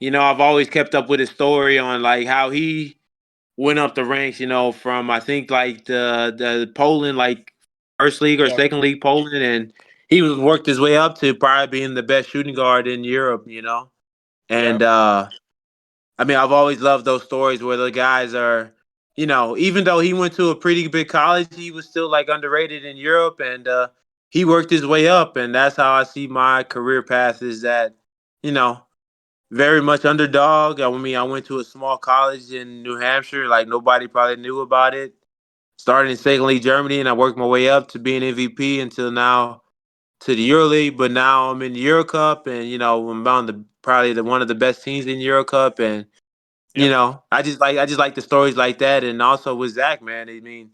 I've always kept up with his story on like how he went up the ranks. From I think like the Poland, like first league or Yeah. second league Poland, and he was worked his way up to probably being the best shooting guard in Europe. Yeah. And I mean, I've always loved those stories where the guys are, even though he went to a pretty big college, he was still like underrated in Europe, and he worked his way up, and that's how I see my career path is that, you know, very much underdog. I mean, I went to a small college in New Hampshire, like nobody probably knew about it. Started in second league Germany, and I worked my way up to being MVP until now to the EuroLeague. But now I'm in the Euro Cup, and I'm on the probably one of the best teams in Euro Cup, and Yep. I just like the stories like that, and also with Zach, man. I mean,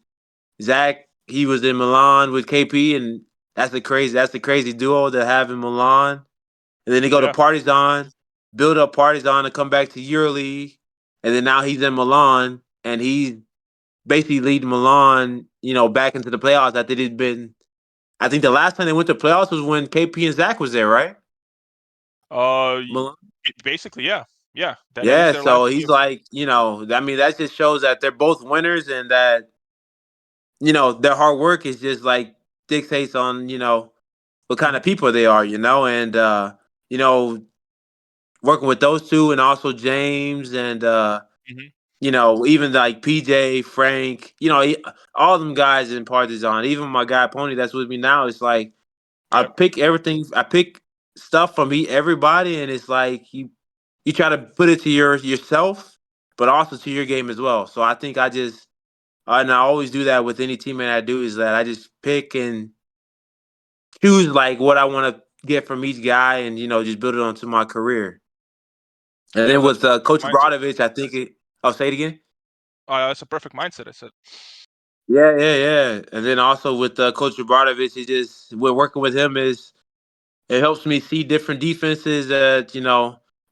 Zach, he was in Milan with KP, and that's the crazy duo to have in Milan. And then they go to Yeah. Partizan, build up Partizan to come back to EuroLeague, and then now he's in Milan, and he's basically leading Milan, back into the playoffs after they'd been. I think the last time they went to playoffs was when KP and Zach was there, right? Uh, Milan. Basically, yeah, yeah. That is Yeah, their last so he's team. like, that just shows that they're both winners and that, their hard work is just like dictates on, what kind of Hmm. people they are, and you know, working with those two and also James and Hmm. even like PJ, Frank, all them guys in Partizan, even my guy Pony that's with me now, it's like I Yeah, pick everything. I pick stuff from everybody, and it's like you try to put it to yourself, but also to your game as well. So I think and I always do that with any teammate I do is that I just pick and choose like what I want to get from each guy, and just build it onto my career. And yeah. then That's with a perfect Coach mindset. Brodovich, I think it. I'll say it again. That's a perfect mindset. I said. Yeah, yeah, yeah. And then also with Coach Brodovich, we're working with him is it helps me see different defenses that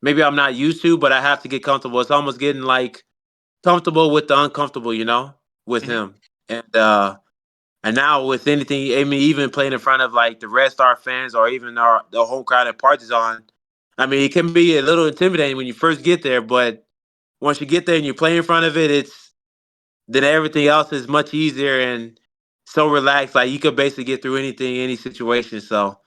maybe I'm not used to, but I have to get comfortable. It's almost getting like comfortable with the uncomfortable, with Hmm. him. And now with anything, I mean, even playing in front of like the Red Star fans or even the home crowd at Partizan, I mean, it can be a little intimidating when you first get there, but once you get there and you play in front of it, then everything else is much easier and so relaxed. Like you could basically get through anything, any situation. So,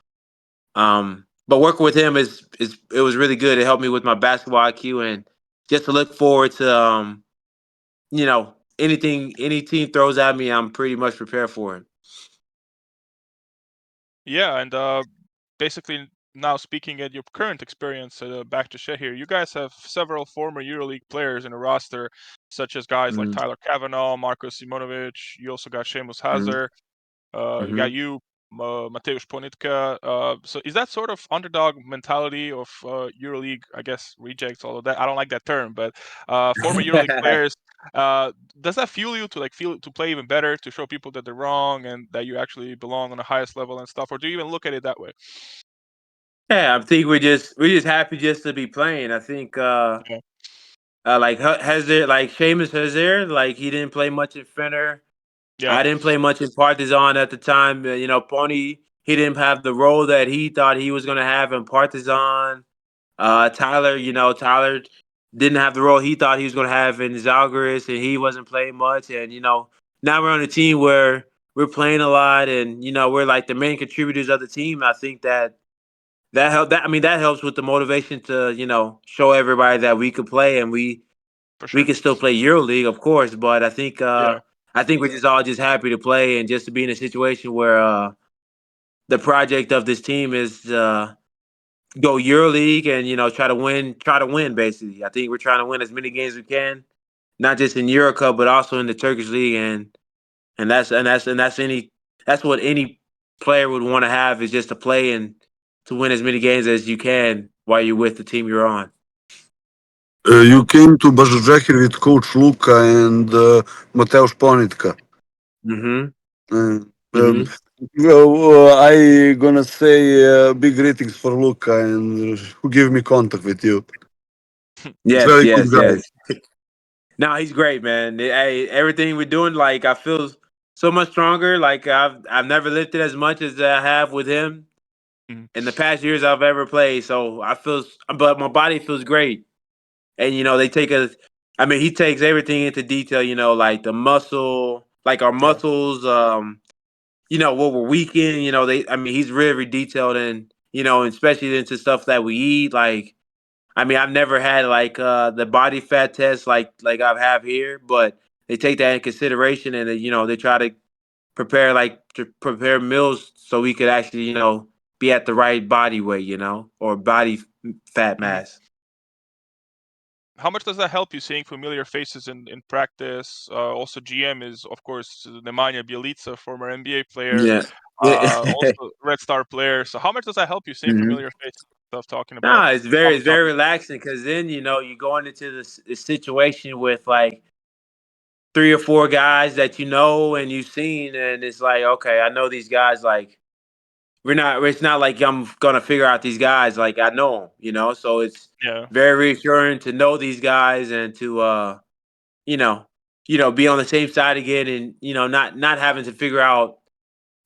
but working with him is it was really good. It helped me with my basketball IQ and just to look forward to anything any team throws at me, I'm pretty much prepared for it. Yeah, and basically now speaking at your current experience at Bahčešehira, you guys have several former EuroLeague players in a roster, such as guys like Mm-hmm. Tyler Kavanaugh, Marko Simonovic. You also got Seamus Mm-hmm. Hazard. You got you, Mateusz Ponitka. So is that sort of underdog mentality of EuroLeague, I guess, rejects, all of that? I don't like that term, but former EuroLeague players, does that fuel you to feel to play even better, to show people that they're wrong and that you actually belong on the highest level and stuff? Or do you even look at it that way? Yeah, I think we're just happy just to be playing. I think Yeah. like Hazard, like Seamus Hazard, like he didn't play much in Fenner. Yeah. I didn't play much in Partizan at the time. Pony, he didn't have the role that he thought he was going to have in Partizan. Tyler, Tyler didn't have the role he thought he was going to have in Zalgiris, and he wasn't playing much. And now we're on a team where we're playing a lot, and we're like the main contributors of the team. I think that help. That helps with the motivation to show everybody that we could play and For we sure. can still play EuroLeague, of course, but Yeah. I think we're just all just happy to play and just to be in a situation where the project of this team is go EuroLeague and try to win basically. I think we're trying to win as many games as we can, not just in Euro Cup but also in the Turkish League and that's what any player would want to have is just to play and to win as many games as you can while you're with the team you're on. You came to Başakşehir with Coach Luka and Mateusz Ponitka. Mm-hmm. Uh, um, Mm-hmm. I gonna say big greetings for Luka and who give me contact with you. Yes, Very good yes, guy. yes. No, he's great, man. Hey, everything we're doing, like I feel so much stronger. Like I've never lifted as much as I have with him Mhm. in the past years I've ever played. So but my body feels great. And they take us. I mean, he takes everything into detail. Like the muscle, like our Yeah. muscles. What we're weak in. I mean, he's really detailed and especially into stuff that we eat. Like I mean, I've never had like the body fat test like I have here, but they take that in consideration and they try to prepare meals so we could actually be at the right body weight, or body fat Mhm. mass. How much does that help you seeing familiar faces in practice? Also, GM is, of course, Nemanja Bjelica, former NBA player, Yeah. Yeah. also Red Star player. So, how much does that help you seeing Mhm. familiar faces? Stuff talking about Nah, it's very common it's very topics. relaxing because then you're going into this situation with like 3 or 4 guys that you know and you've seen, and it's like, okay, I know these guys. Like it's not like I'm gonna figure out these guys. Like I know them, So it's Yeah. very reassuring to know these guys and to you know, be on the same side again, and not having to figure out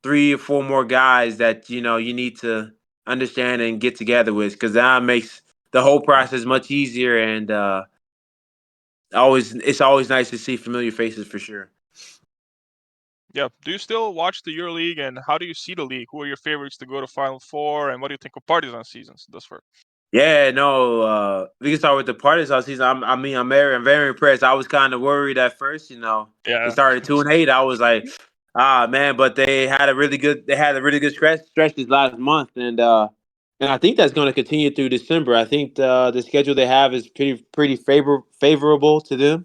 3 or 4 more guys that you need to understand and get together with, because that makes the whole process much easier. And it's always nice to see familiar faces for sure. Yeah. Do you still watch the EuroLeague, and how do you see the league? Who are your favorites to go to Final Four, and what do you think of Partizan seasons thus far? Yeah, no, we can start with the Partizan season. I'm very impressed. I was kind of worried at first, They Yeah. started 2-8. I was like, man, but they had a really good stretch this last month, and I think that's going to continue through December. I think the schedule they have is pretty favorable to them.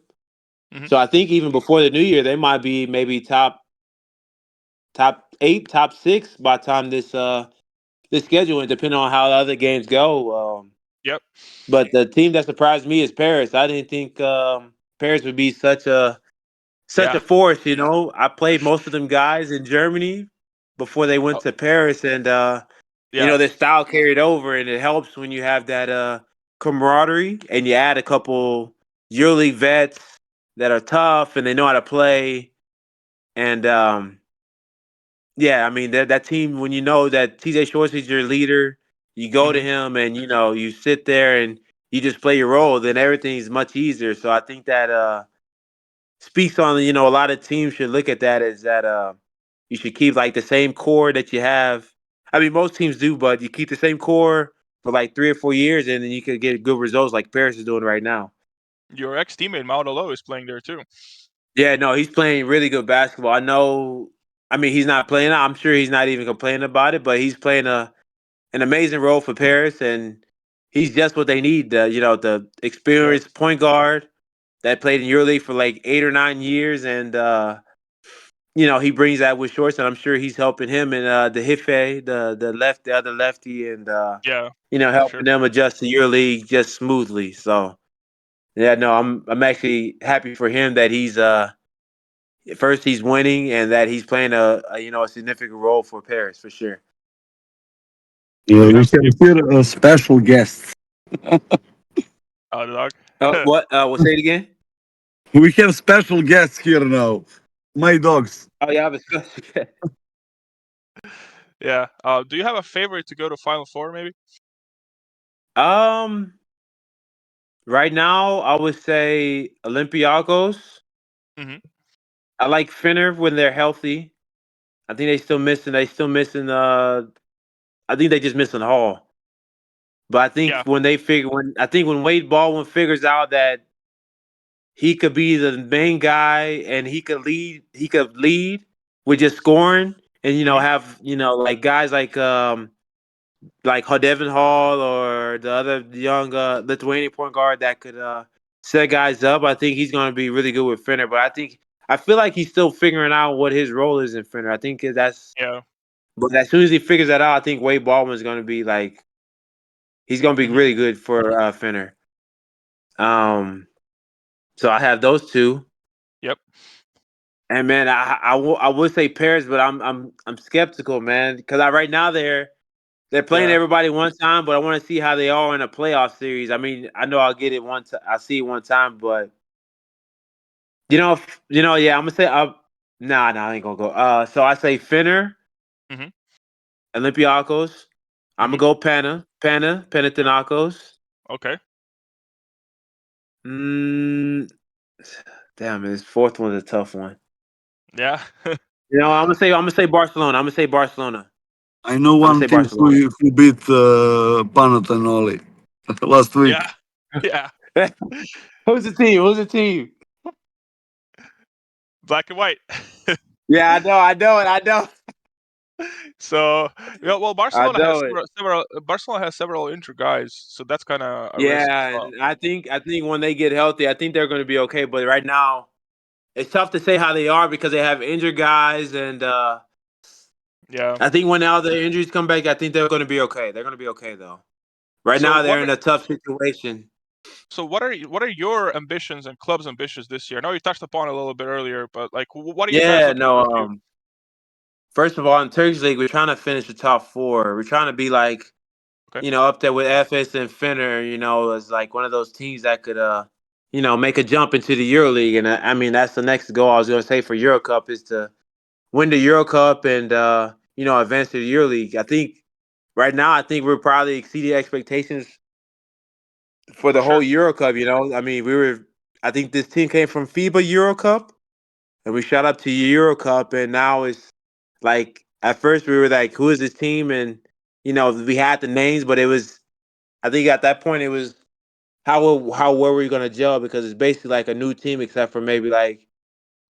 Hmm. So I think even before the new year, they might be maybe top 8, top 6 by the time this schedule, and depending on how the other games go. Yep. But the team that surprised me is Paris. I didn't think Paris would be such a Yeah. force. I played most of them guys in Germany before they went Oh, to Paris, and yeah. their style carried over, and it helps when you have that camaraderie, and you add a couple EuroLeague vets that are tough and they know how to play, and yeah, I mean that team, when you know that TJ Shorts is your leader, you go to Hmm. him and you sit there and you just play your role, then everything's much easier. So I think that speaks on, a lot of teams should look at that as that you should keep like the same core that you have. I mean, most teams do, but you keep the same core for like 3 or 4 years, and then you could get good results like Paris is doing right now. Your ex-teammate Maudolo is playing there too. Yeah, no, he's playing really good basketball. I know. I mean, he's not playing. I'm sure he's not even complaining about it, but he's playing an amazing role for Paris, and he's just what they need. The Yeah. experienced point guard that played in EuroLeague for like 8 or 9 years, and he brings that with Shorts, and I'm sure he's helping him and the Hife, the other lefty, and Yeah. For helping sure. them adjust to EuroLeague just smoothly. So yeah, no, I'm actually happy for him that he's first he's winning, and that he's playing a significant role for Paris for sure. Do you We have have here a special guest. the dog? What? Say it again. We have special guests here now. My dogs. Oh yeah, I have a special. Yeah. Do you have a favorite to go to Final Four, maybe? Um, right now I would say Olympiacos. Hmm. I like Finner when they're healthy. I think they still missing. I think they just missing Hall. But I think Yeah. when Wade Baldwin figures out that he could be the main guy and he could lead with just scoring, and Hmm. have like guys like Devin Hall or the other young Lithuanian point guard that could set guys up. I think he's going to be really good with Finner. But I feel like he's still figuring out what his role is in Finner. I think that's. Yeah. But as soon as he figures that out, I think Wade Baldwin is going to be like he's going to be Hmm. really good for Finner. Um, so I have those two. Yep. And man, I would say Paris, but I'm skeptical, man, because right now they're playing Yeah. everybody one time, but I want to see how they are in a playoff series. I mean, I know I'll get it one time. I see it one time, but yeah, I'm gonna say nah, I ain't gonna go. So I say Finner, Hmm. Olympiacos. I'm gonna Hmm. go Panathinaikos. Okay. Mm, damn, this fourth one's a tough one. Yeah. I'm gonna say Barcelona. I'm gonna say Barcelona. I know I'm gonna one say team Barcelona. who beat Panathinaikos last week. Yeah. Yeah. Who's the team? Who's the team? Black and white. Yeah, I know it. I know. So yeah, well, I Barcelona has know it. several injured guys, so that's kind of a risk as Yeah, well. and I think when they get healthy, I think they're going to be okay. But right now, it's tough to say how they are because they have injured guys, and Yeah. I think when all the injuries come back, I think they're going to be okay. They're going to be okay though. Right So now, what? they're in a tough situation. So what are your ambitions and club's ambitions this year? I know you touched upon it a little bit earlier, but like, what are you guys Yeah, looking no. forward to? First of all, in Turkish League, we're trying to finish the top four. We're trying to be like, Okay. up there with FS and Finner. As like one of those teams that could, make a jump into the EuroLeague. And I mean, that's the next goal I was going to say for Euro Cup is to win the Euro Cup and advance to the EuroLeague. I think right now, we're probably exceeding expectations for For the whole sure. Euro Cup. I mean, I think this team came from FIBA Euro Cup, and we shot up to Euro Cup, and now it's like at first we were like, who is this team? And we had the names, but it was, I think at that point it was how were we gonna gel, because it's basically like a new team except for maybe like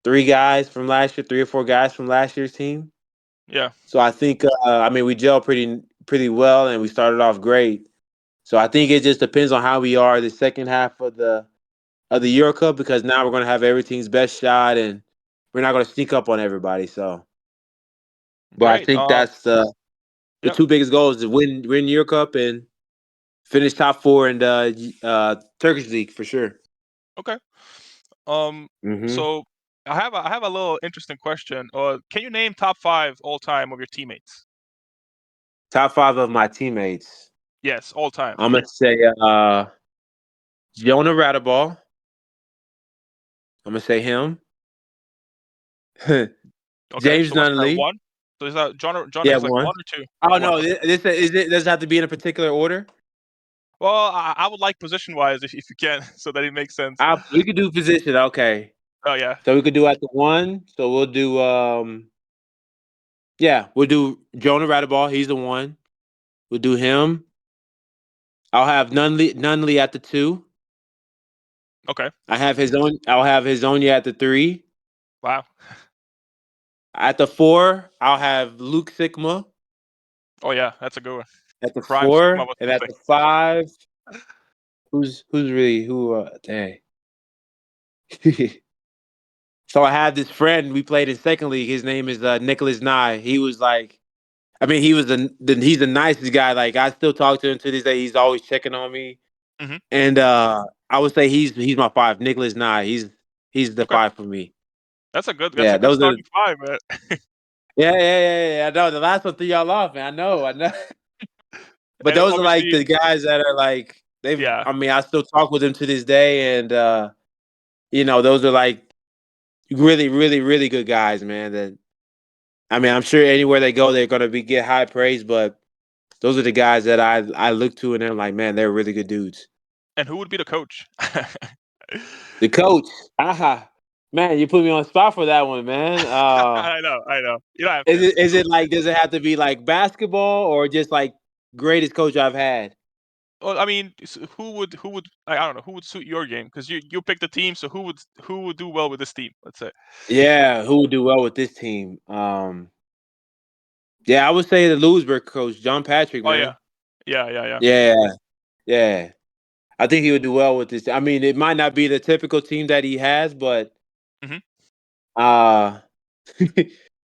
three guys from last year, 3 or 4 guys from last year's team. Yeah. So I think I mean we gel pretty well, and we started off great. So I think it just depends on how we are the second half of the Euro Cup, because now we're gonna have every team's best shot, and we're not gonna sneak up on everybody. So, but I Great. think that's the Yep. two biggest goals: is win Euro Cup and finish top four in the Turkish League for sure. Okay. Um. Hmm. So I have a little interesting question. Can you name top 5 all time of your teammates? Top five of my teammates. Yes, all time. I'm gonna say Jonah Radaball. I'm gonna say him. Okay. James So what's that, Nunnally. one? So is that John Yeah, is like one. 1 or 2? Oh 1. no, Okay. this is it. Does it have to be in a particular order? Well, I would like position wise if you can, so that it makes sense. We could do position. Okay, Oh yeah. so we could do at the one. So we'll do yeah, we'll do Jonah Radaball. He's the one. We'll do him. I'll have Nunnally at the two. Okay. I'll have his own at the three. Wow. At the four, I'll have Luke Sigma Oh yeah, that's a good one. at the Prime Sigma four, was and at something. the five, who's really who? Dang. So I had this friend we played in second league. His name is Nicholas Nye. He was like, I mean, he's the nicest guy. Like I still talk to him to this day. He's always checking on me, Hmm. and I would say he's my five. Nicholas Nye. He's the Okay. five for me. That's Yeah, a good those are. starting 5, man. Yeah. I know the last one threw y'all off, man. I know. But And those are like obviously, the guys that are like they've. yeah. I mean, I still talk with them to this day, and those are like really, really, really good guys, man. That I mean, I'm sure anywhere they go, they're gonna be get high praise. But those are the guys that I look to, and they're like, man, they're really good dudes. And who would be the coach? The coach, man, you put me on the spot for that one, man. I know. You don't have Is to. it like does it have to be like basketball or just like greatest coach I've had? Well, I mean, who would I don't know, who would suit your game? Because you pick the team, so who would do well with this team, let's say? Yeah, who would do well with this team? Yeah, I would say the Ludwigzburg coach, John Patrick, Oh, yeah. man. Yeah. Yeah, yeah. I think he would do well with this. I mean, it might not be the typical team that he has, but Mhm. uh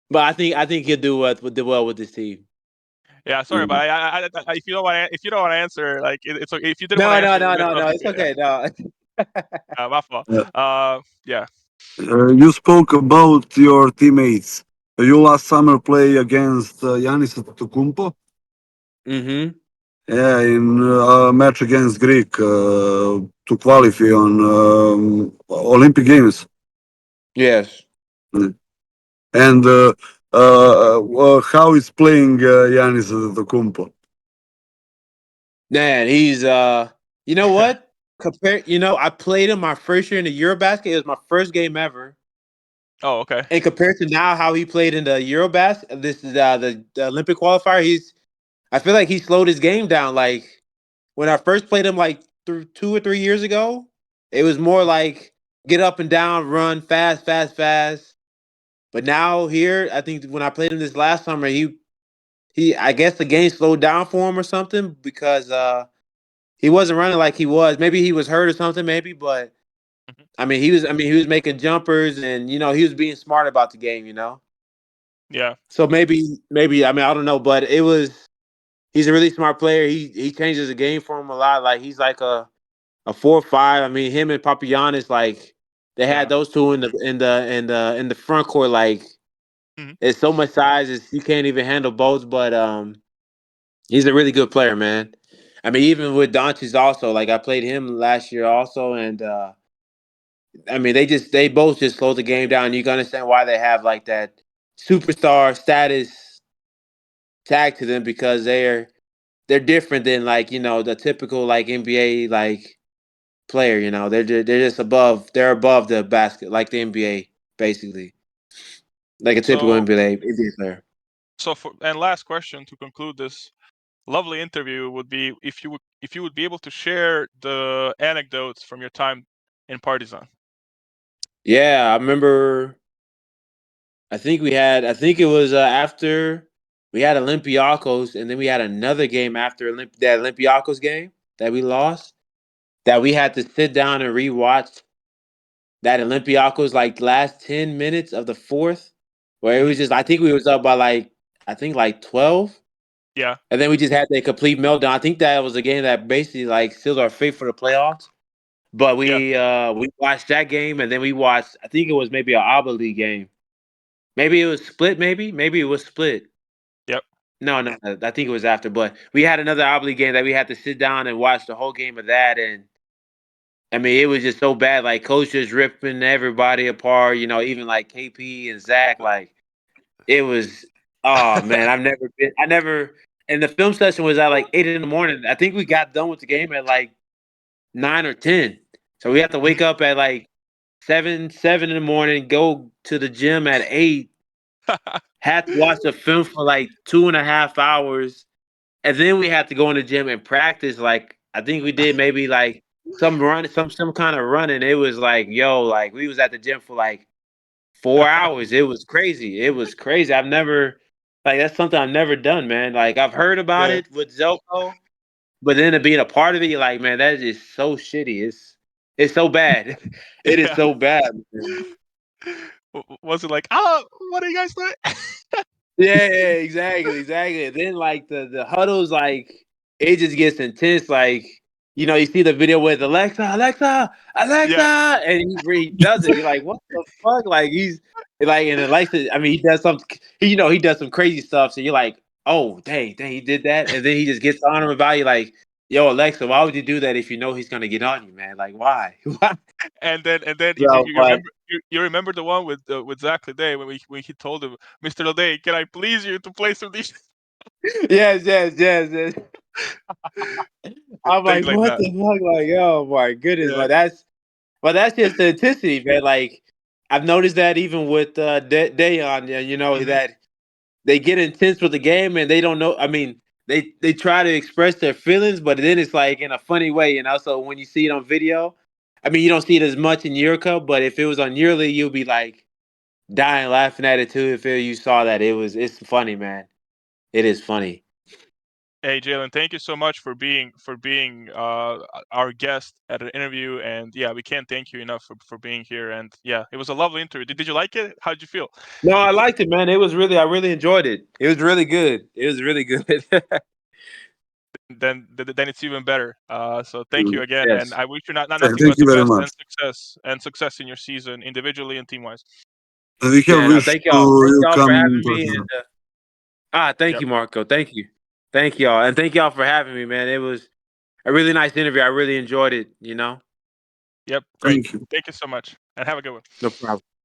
but I think he'll do well with this team. Yeah, sorry, but Mhm. if you don't wanna answer, like, it's okay. If you didn't wanna No, no, answer, no, that's no, no. also It's okay, yeah. okay. No. My fault. Yeah. Yeah. You spoke about your teammates. You last summer play against Yanis Antetokounmpo. Mhm. Yeah, in a match against Greek to qualify on Olympic Games. Yes. And how is playing Yanis Antetokounmpo? Man, he's you know what? I played him my first year in the Eurobasket. It was my first game ever. Oh, okay. And compared to now how he played in the Eurobasket, this is the Olympic qualifier, I feel like he slowed his game down. Like when I first played him like 2 or 3 years ago, it was more like get up and down, run fast, fast, fast. But now here, I think when I played him this last summer, he I guess the game slowed down for him or something because he wasn't running like he was. Maybe he was hurt or something, maybe, but Mhm. I mean he was making jumpers and he was being smart about the game. Yeah. So maybe I mean I don't know, but he's a really smart player. He changes the game for him a lot. Like he's like a 4-5. I mean, him and Papagiannis, like they had Yeah. those two in the front court. Like Mhm. it's so much size, you can't even handle both. But he's a really good player, man. I mean, even with Doncic also, like I played him last year also, and I mean they both just slow the game down. You can understand why they have like that superstar status tag to them because they're different than like the typical like NBA like player. They're just above. They're above the basket like the NBA basically, like a typical So NBA player. and last question to conclude this lovely interview would be if you would be able to share the anecdotes from your time in Partizan. Yeah, I remember. I think it was after we had Olympiacos, and then we had another game after that Olympiacos game that we lost. That we had to sit down and rewatch that Olympiacos like last 10 minutes of the fourth, where it Mhm. was just I think we was up by like 12, Yeah. and then we just had that complete meltdown. I think that was a game that basically like sealed our fate for the playoffs. But Yeah. we watched that game, and then we watched. I think it was maybe an Alba League game. Maybe it was split. Maybe it was split. Yep. No, I think it was after. But we had another Obli game that we had to sit down and watch the whole game of that, and I mean it was just so bad. Like coach just ripping everybody apart. Even like KP and Zach. Like it was. Oh man, I never. And the film session was at like 8 in the morning. I think we got done with the game at like 9 or 10. So we had to Mhm. wake up at like 7 in the morning, go to the gym at 8. Had to watch the film for like 2.5 hours. And then we had to go in the gym and practice. Like I think we did maybe like some kind of running. It was like, yo, like we was at the gym for like 4 hours. It was crazy. It was crazy. I've never like that's something I've never done, man. Like I've heard about Yeah. it with Zelko, but then to being a part of it, you're like, man, that is just so shitty. It's so bad. It is Yeah. so bad. Man. Was it like, what are you guys doing? Yeah, exactly. And then like the huddles, like it just gets intense. Like you see the video with Alexa, Yeah. and he does it. You're like, what the fuck? Like he's like, and Alexa. I mean, he does something. He does some crazy stuff. So you're like, oh dang, he did that, and then he just gets on him about you. Like, yo, Alexa, why would you do that if you know he's gonna get on you, man? Like, why? Why? And then So, you but remember you remember the one with Zach Lede when he told him, Mr. Lede, can I please you to play some these yes. I'm things like, like what that? the fuck? Like, oh my goodness, Yeah. but that's just the intensity, man. Like, I've noticed that even with Dayon, Mhm. that they get intense with the game and they don't know. I mean, they try to express their feelings, but then it's like in a funny way. So when you see it on video, I mean, you don't see it as much in Euro Cup, but if it was on yearly, you'll be like dying laughing at it too. If you saw that, it's funny, man. It is funny. Hey, Jalen, thank you so much for being our guest at an interview, and yeah, we can't thank you enough for being here. And yeah, it was a lovely interview. Did you like it? How did you feel? No, I liked it, man. I really enjoyed it. It was really good. It was really good. Then it's even better. So thank you again, and Yes. I wish you nothing Thank but you the very best much. and success in your season, individually and team wise. We have Yeah, no, wish thank to y'all. Thank you y'all for come in having me. Partizan. And thank Yep, you, Marco. Thank you. Thank y'all. And thank y'all for having me, man. It was a really nice interview. I really enjoyed it. yep, great. Thank you. Thank you so much, and have a good one. No problem.